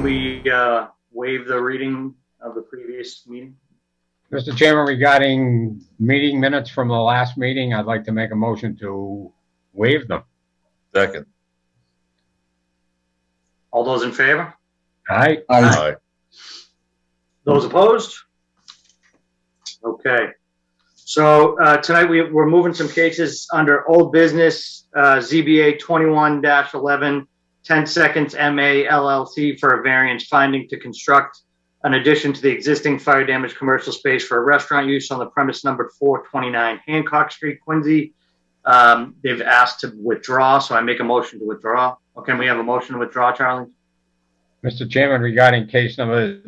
we waive the reading of the previous meeting? Mr. Chairman, regarding meeting minutes from the last meeting, I'd like to make a motion to waive them. Second. All those in favor? Aye. Aye. Those opposed? Okay. So tonight we're moving some cases under old business, ZBA 21-11, 10 Seconds MA LLC for a variance finding to construct an addition to the existing fire damage commercial space for a restaurant use on the premise numbered 429 Hancock Street, Quincy. They've asked to withdraw, so I make a motion to withdraw. Okay, we have a motion to withdraw, Charlie? Mr. Chairman, regarding case number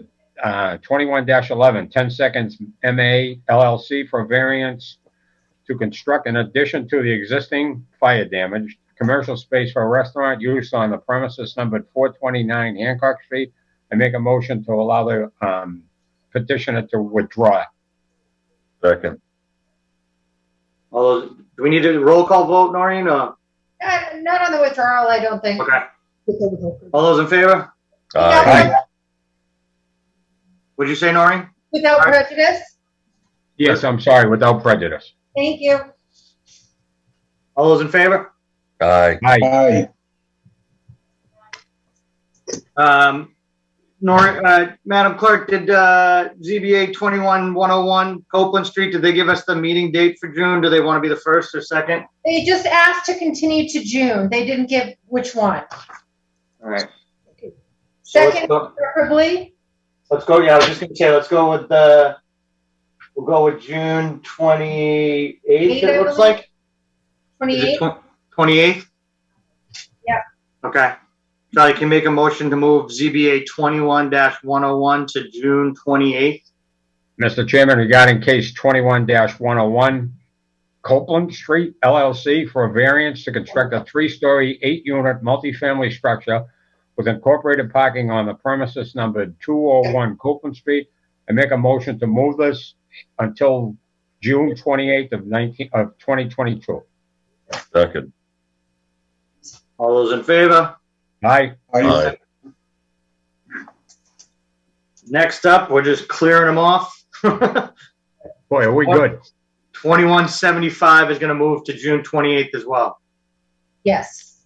21-11, 10 Seconds MA LLC for a variance to construct an addition to the existing fire damaged commercial space for a restaurant use on the premises numbered 429 Hancock Street. I make a motion to allow the petitioner to withdraw. Second. All those, do we need a roll call vote, Noreen? Or? Not on the withdrawal, I don't think. Okay. All those in favor? Aye. What'd you say, Noreen? Without prejudice? Yes, I'm sorry, without prejudice. Thank you. All those in favor? Aye. Aye. Madam Clerk, did ZBA 21-101 Copeland Street, did they give us the meeting date for June? Do they want to be the first or second? They just asked to continue to June. They didn't give which one. All right. So Second, preferably. let's go. Yeah, I was just going to say, let's go with we'll go with June 28th, it looks like. 28th? 28th? Yeah. Okay. Charlie, can you make a motion to move ZBA 21-101 to June 28th? Mr. Chairman, regarding case 21-101, Copeland Street LLC for a variance to construct a 3-story, 8-unit multifamily structure with incorporated parking on the premises numbered 201 Copeland Street. I make a motion to move this until June 28th of 2022. Second. All those in favor? Aye. Aye. Next up, we're just clearing them off. Boy, are we good. 2175 is going to move to June 28th as well. Yes.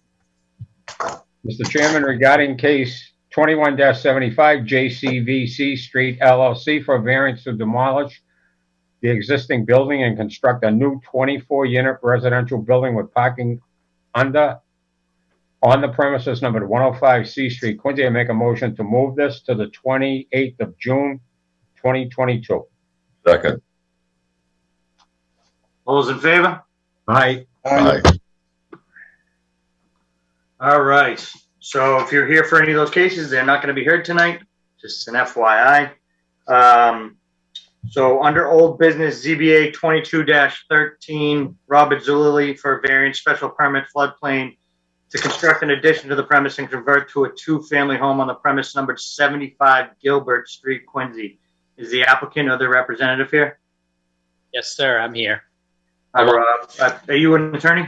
Mr. Chairman, regarding case 21-75 JCVC Street LLC for a variance to demolish the existing building and construct a new 24-unit residential building with parking on the premises numbered 105 C Street, Quincy. I make a motion to move this to the 28th of June, 2022. Second. All those in favor? Aye. Aye. All right. So if you're here for any of those cases, they're not going to be heard tonight. Just an FYI. So under old business, ZBA 22-13, Robert Zulili for variance special permit floodplain to construct an addition to the premise and convert to a 2-family home on the premise numbered 75 Gilbert Street, Quincy. Is the applicant or the representative here? Yes, sir. I'm here. Are you an attorney?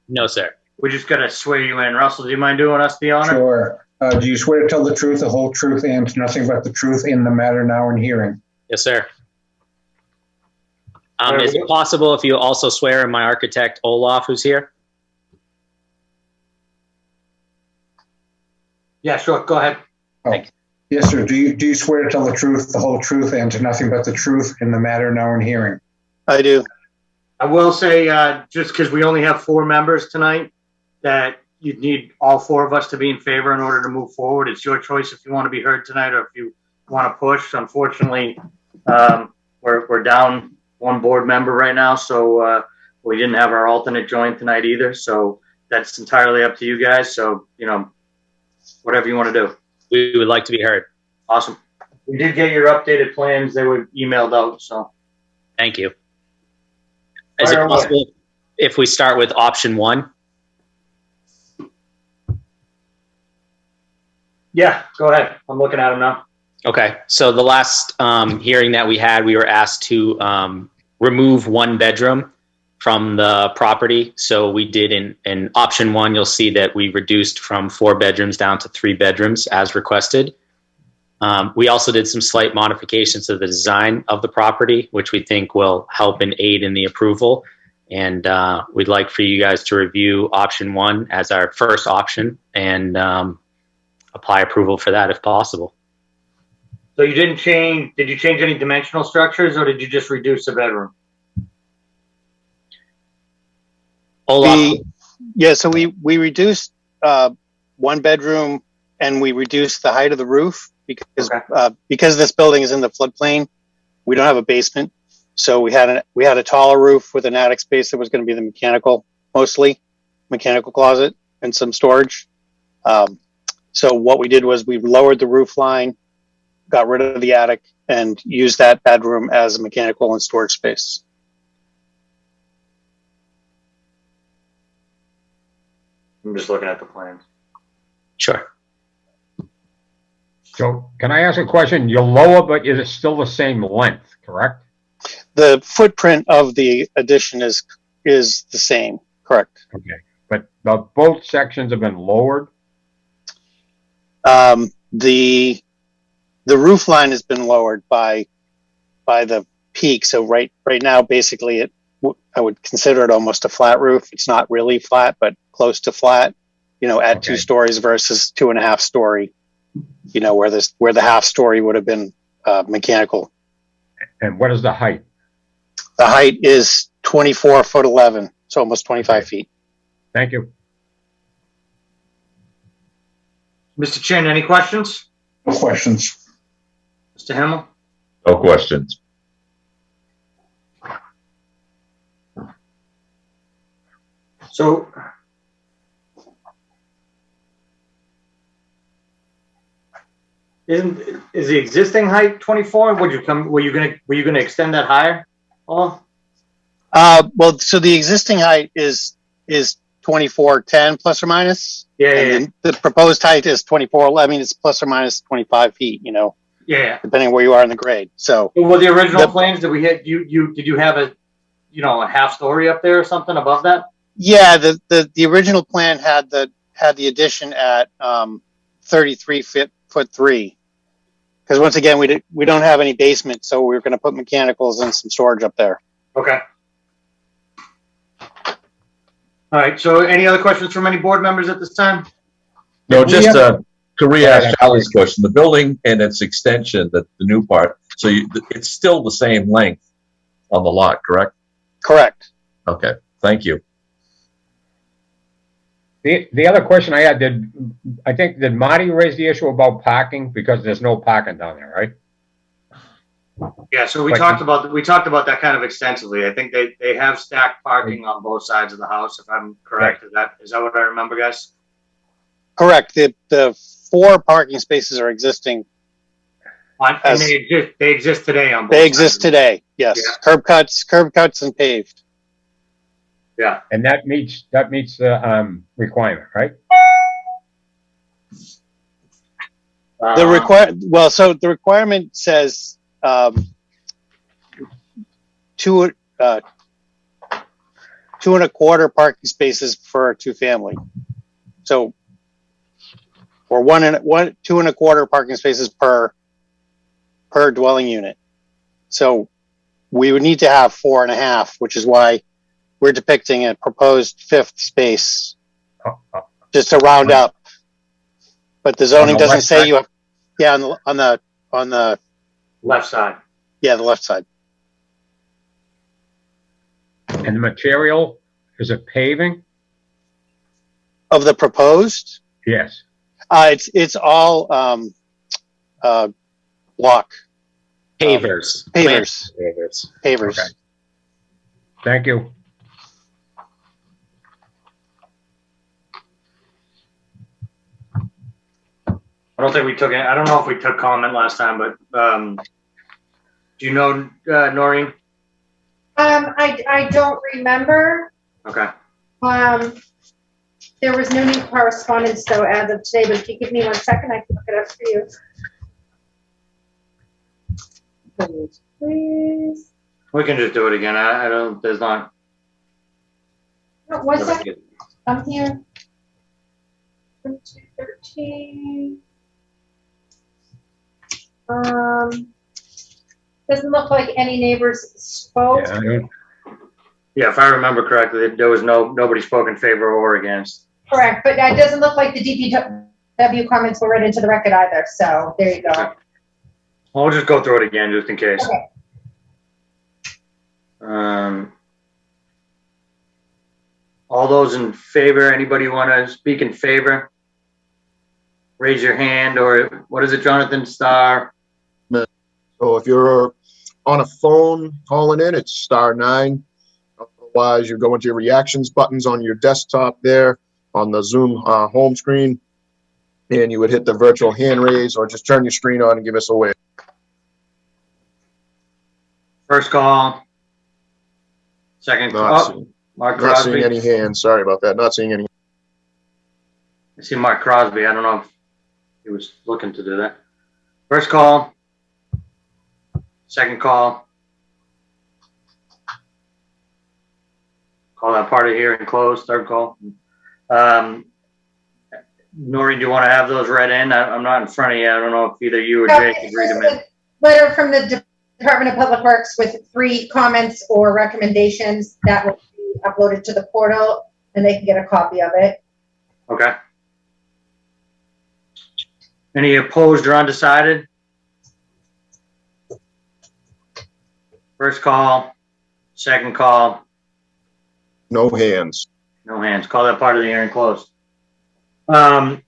No, sir. We just got to swear you in. Russell, do you mind doing us the honor? Sure. Do you swear to tell the truth, the whole truth, and nothing but the truth in the matter now in hearing? Yes, sir. Is it possible if you also swear in my architect, Olaf, who's here? Yeah, sure. Go ahead. Yes, sir. Do you swear to tell the truth, the whole truth, and nothing but the truth in the matter now in hearing? I do. I will say, just because we only have 4 members tonight, that you'd need all 4 of us to be in favor in order to move forward. It's your choice if you want to be heard tonight or if you want to push. Unfortunately, we're down 1 board member right now, so we didn't have our alternate join tonight either. So that's entirely up to you guys. So, whatever you want to do. We would like to be heard. Awesome. We did get your updated plans. They were emailed out, so. Thank you. Is it possible if we start with option 1? Yeah, go ahead. I'm looking at them now. Okay. So the last hearing that we had, we were asked to remove 1 bedroom from the property. So we did in option 1, you'll see that we reduced from 4 bedrooms down to 3 bedrooms as requested. We also did some slight modifications to the design of the property, which we think will help and aid in the approval. And we'd like for you guys to review option 1 as our first option and apply approval for that if possible. So you didn't change, did you change any dimensional structures or did you just reduce the bedroom? Olaf, So we reduced 1 bedroom and we reduced the height of the roof because this building is in the floodplain. We don't have a basement, so we had a taller roof with an attic space that was going to be the mostly mechanical closet and some storage. So what we did was we lowered the roof line, got rid of the attic, and used that bedroom as a mechanical and storage space. I'm just looking at the plans. sure. So can I ask a question? You're lower, but is it still the same length, correct? The footprint of the addition is the same, correct? Okay, but both sections have been lowered? The roof line has been lowered by the peak. So right now, basically, I would consider it almost a flat roof. It's not really flat, but close to flat. At 2 stories versus 2.5 story. Where the half story would have been mechanical. And what is the height? The height is 24'11", so almost 25 feet. Thank you. Mr. Chin, any questions? No questions. Mr. Himmel? No questions. So, is the existing height 24? Were you gonna extend that higher? Oh, So the existing height is 24'10" plus or minus. yeah. And the proposed height is 24. I mean, it's plus or minus 25 feet. Yeah. Depending where you are in the grade. So Well, the original plans, did you have a half story up there or something above that? yeah, the original plan had the addition at 33 foot 3. Because once again, we don't have any basement, so we're going to put mechanicals and some storage up there. Okay. All right. So, any other questions from any board members at this time? No, just to rehash Charlie's question, the building and its extension, the new part, so it's still the same length on the lot, correct? Correct. Okay, thank you. The other question I had, did Marty raise the issue about parking? Because there's no parking down there, right? Yeah. So we talked about that kind of extensively. I think they have stacked parking on both sides of the house, if I'm correct. Right. Is that what I remember, guys? Correct. The 4 parking spaces are existing. And they exist today on both They sides. exist today. Yes. Yeah. Curb cuts and paved. Yeah. And that meets the requirement, right? So the requirement says 2 2.25 parking spaces for a 2-family. So, or 2.25 parking spaces per dwelling unit. So we would need to have 4.5, which is why we're depicting a proposed 5th space just to round up. But the zoning doesn't say you have, on the Left side. the left side. And the material, is it paving? Of the proposed, Yes. it's all block Pavers. pavers. Pavers. Pavers. Okay. Thank you. I don't think we took it. I don't know if we took comment last time, but do you know, Noreen? I don't remember. Okay. There was no new correspondence though as of today, but if you give me 1 second, I can look it up for you. Please. We can just do it again. I don't, there's not. No, 1 second. I'm here. 13. Doesn't look like any neighbors spoke. Yeah, I don't- Yeah, if I remember correctly, there was nobody spoke in favor or against. Correct, but it doesn't look like the DPW comments were read into the record either, so there you go. I'll just go through it again just in case. Okay. All those in favor, anybody want to speak in favor? Raise your hand, or what is it, Jonathan Starr? So if you're on a phone calling in, it's *9. Otherwise, you go into your reactions buttons on your desktop there on the Zoom home screen, and you would hit the virtual hand raise or just turn your screen on and give us a wave. First call. Second Not, call. seeing, Mark not seeing Crosby. any hands. Sorry about that. Not seeing any. I see Mark Crosby. I don't know if he was looking to do that. First call. Second call. Call that part of hearing closed. Third call. Noreen, do you want to have those read in? I'm not in front of you. I don't know if either you or Jay could read them in. Letter from the Department of Public Works with 3 comments or recommendations that will be uploaded to the portal, and they can get a copy of it. Okay. Any opposed or undecided? First call, second call, No hands. no hands. Call that part of the hearing closed. And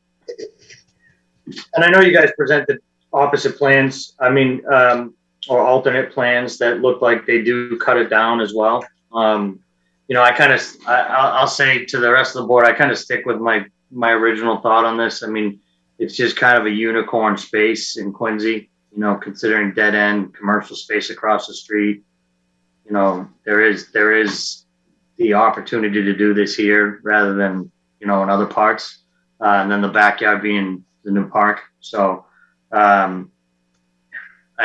I know you guys presented opposite plans, or alternate plans that look like they do cut it down as well. I'll say to the rest of the board, I kind of stick with my original thought on this. I mean, it's just kind of a unicorn space in Quincy, considering dead end commercial space across the street. There is the opportunity to do this here rather than, in other parts, and then the backyard being the new park. So, I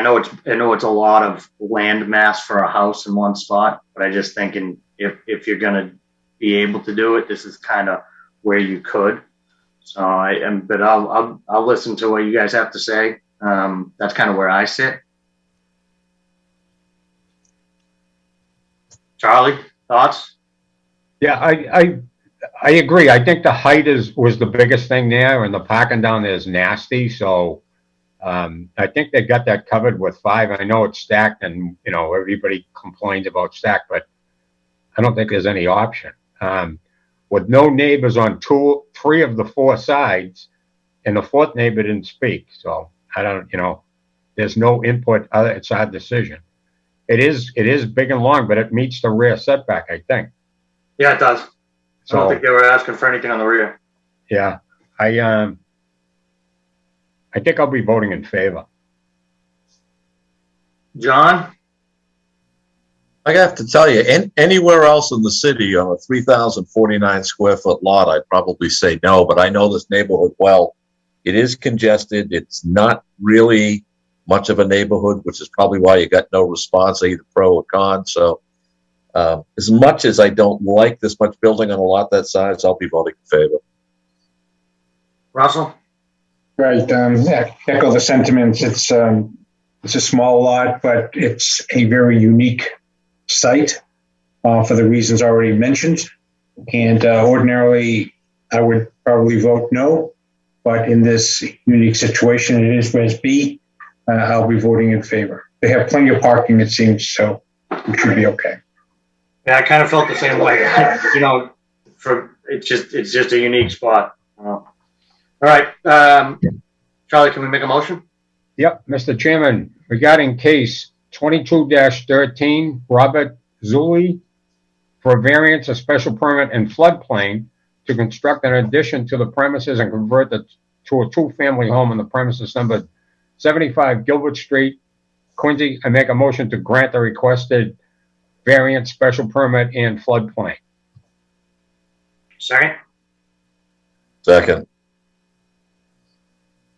know it's a lot of land mass for a house in one spot, but I just thinking if you're going to be able to do it, this is kind of where you could. So but I'll listen to what you guys have to say. That's kind of where I sit. Charlie, thoughts? Yeah, I agree. I think the height was the biggest thing there, and the parking down there is nasty. So I think they got that covered with 5. I know it's stacked, and everybody complains about stacked, but I don't think there's any option. With no neighbors on 3 of the 4 sides, and the 4th neighbor didn't speak. So I don't, there's no input. It's our decision. It is big and long, but it meets the rear setback, I think. Yeah, it does. So, I don't think they were asking for anything on the rear. Yeah, I think I'll be voting in favor. John? I have to tell you, anywhere else in the city on a 3,049 square foot lot, I'd probably say no, but I know this neighborhood well. It is congested. It's not really much of a neighborhood, which is probably why you got no response, either pro or con. So as much as I don't like this much building on a lot that size, I'll be voting in favor. Russell? Right, echo the sentiments. It's a small lot, but it's a very unique site for the reasons already mentioned. And ordinarily, I would probably vote no, but in this unique situation, it is Res B. I'll be voting in favor. They have plenty of parking, it seems, so it should be okay. Yeah, I kind of felt the same way. It's just a unique spot. All right, Charlie, can we make a motion? Yep, Mr. Chairman, regarding case 22-13, Robert Zulli, for a variance of special permit in floodplain to construct an addition to the premises and convert it to a 2-family home on the premises number 75 Gilbert Street, Quincy. I make a motion to grant the requested variance, special permit, and floodplain. Second? Second.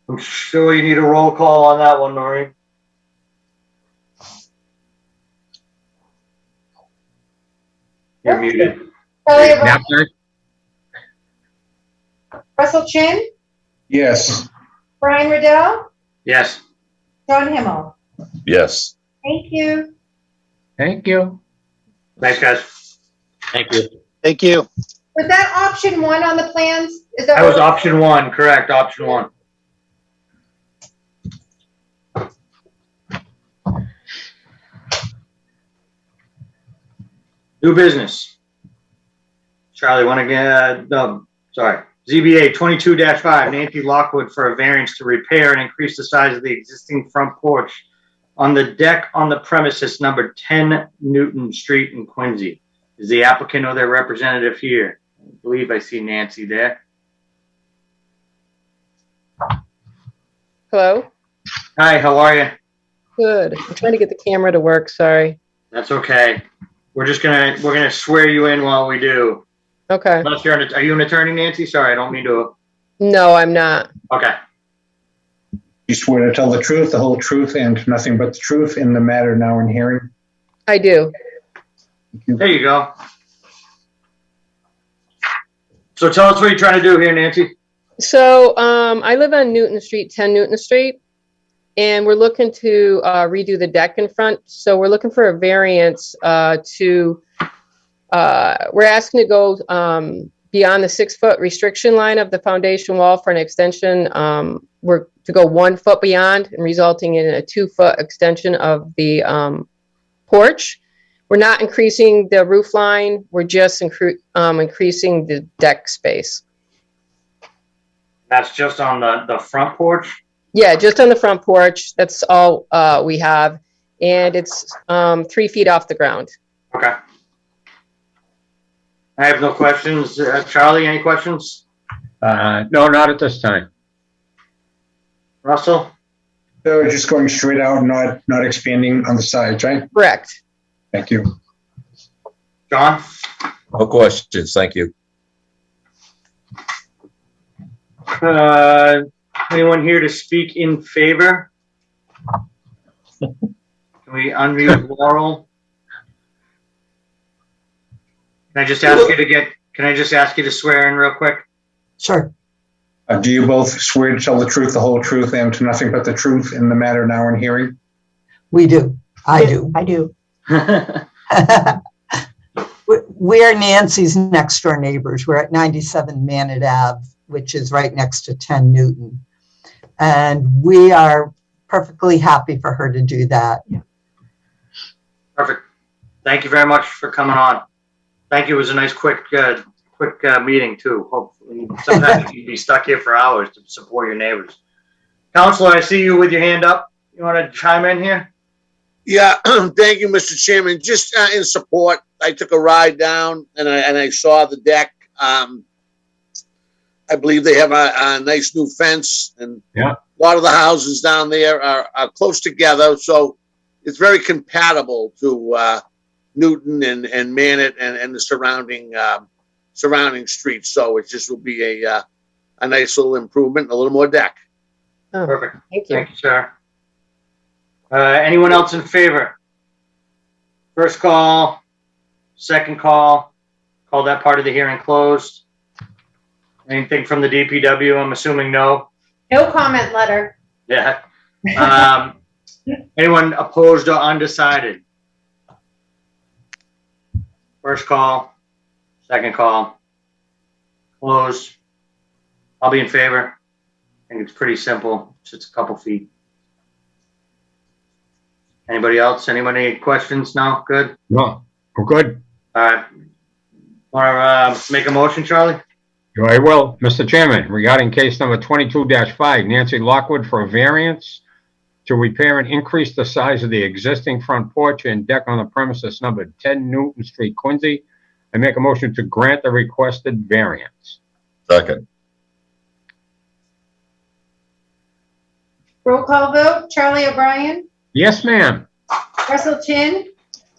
I'm sure you need a roll call on that one, Noreen. You're muted. Kelly, Knapsack? Russell Chin, Yes, Brian Riddell, Yes. John Himmel. Yes. Thank you. Thank you. Thanks, guys. Thank you. Thank you. Was that option 1 on the plans? Is That was what- option 1, correct, option 1. New business. Charlie, want to get, no, sorry. ZBA 22-5, Nancy Lockwood for a variance to repair and increase the size of the existing front porch on the deck on the premises number 10 Newton Street in Quincy. Is the applicant or their representative here? I believe I see Nancy there. Hello? Hi, how are you? Good. I'm trying to get the camera to work, sorry. That's okay. We're gonna swear you in while we do. Okay. Unless you're are you an attorney, Nancy? Sorry, I don't mean to. No, I'm not. Okay. You swear to tell the truth, the whole truth, and nothing but the truth in the matter now in hearing? I do. There you go. So tell us what you're trying to do here, Nancy. So, I live on Newton Street, 10 Newton Street, and we're looking to redo the deck in front. So we're looking for a variance we're asking to go beyond the 6-foot restriction line of the foundation wall for an extension. We're to go 1 foot beyond and resulting in a 2-foot extension of the porch. We're not increasing the roof line. We're just increasing the deck space. That's just on the front porch. Yeah, just on the front porch. That's all we have. And it's 3 feet off the ground. Okay. I have no questions. Charlie, any questions? No, not at this time. Russell? So just going straight out, not expanding on the sides, right? Correct. Thank you. John? No questions. Thank you. Anyone here to speak in favor? Can we unmute Laurel? Can I just ask you to swear in real quick? Sure. Do you both swear to tell the truth, the whole truth, and to nothing but the truth in the matter now in hearing? We do. I do. I do. We're Nancy's next door neighbors. We're at 97 Manat Ave, which is right next to 10 Newton. And we are perfectly happy for her to do that. Perfect. Thank you very much for coming on. Thank you. It was a nice, quick meeting too. Hopefully, sometimes you'd be stuck here for hours to support your neighbors. Counselor, I see you with your hand up. You want to chime in here? Yeah, thank you, Mr. Chairman. Just in support, I took a ride down and I saw the deck. I believe they have a nice new fence, and Yeah. a lot of the houses down there are close together, so it's very compatible to Newton and Manat and the surrounding streets. So it just will be a nice little improvement, a little more deck. Oh, Perfect. thank you. Thank you, sir. Anyone else in favor? First call, second call, call that part of the hearing closed. Anything from the DPW? I'm assuming no. No comment letter. Yeah. Anyone opposed or undecided? First call, second call, closed. I'll be in favor. I think it's pretty simple. It's just a couple feet. Anybody else? Anyone any questions? No? Good? No, we're good. All right. Want to make a motion, Charlie? I will. Mr. Chairman, regarding case number 22-5, Nancy Lockwood for a variance to repair and increase the size of the existing front porch and deck on the premises number 10 Newton Street, Quincy, I make a motion to grant the requested variance. Second. Roll call vote. Charlie O'Brien, Yes, ma'am. Russell Chin,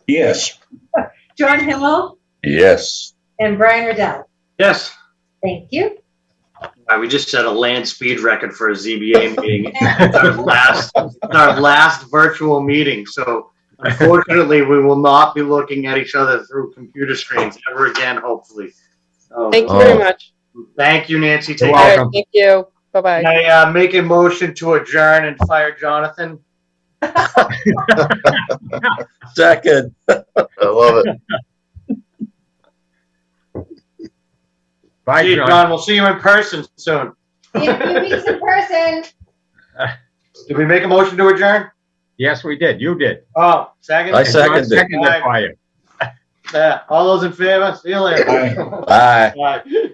Yes. John Himmel, Yes. and Brian Riddell. Yes. Thank you. All right, we just set a land speed record for a ZBA meeting. It's our last virtual meeting. So unfortunately, we will not be looking at each other through computer screens ever again, hopefully. So, Thank you very much. thank you, Nancy. You're Take All care. right, thank you. Bye-bye. Can I make a motion to adjourn and fire Jonathan? Second. I love it. Bye, Gee, John. John, we'll see you in person soon. See you in a few weeks in person. Did we make a motion to adjourn? Yes, we did. You did. Oh, second? I And John seconded it. seconded for you. Yeah, all those in favor? See you later. Aye. Bye. Bye.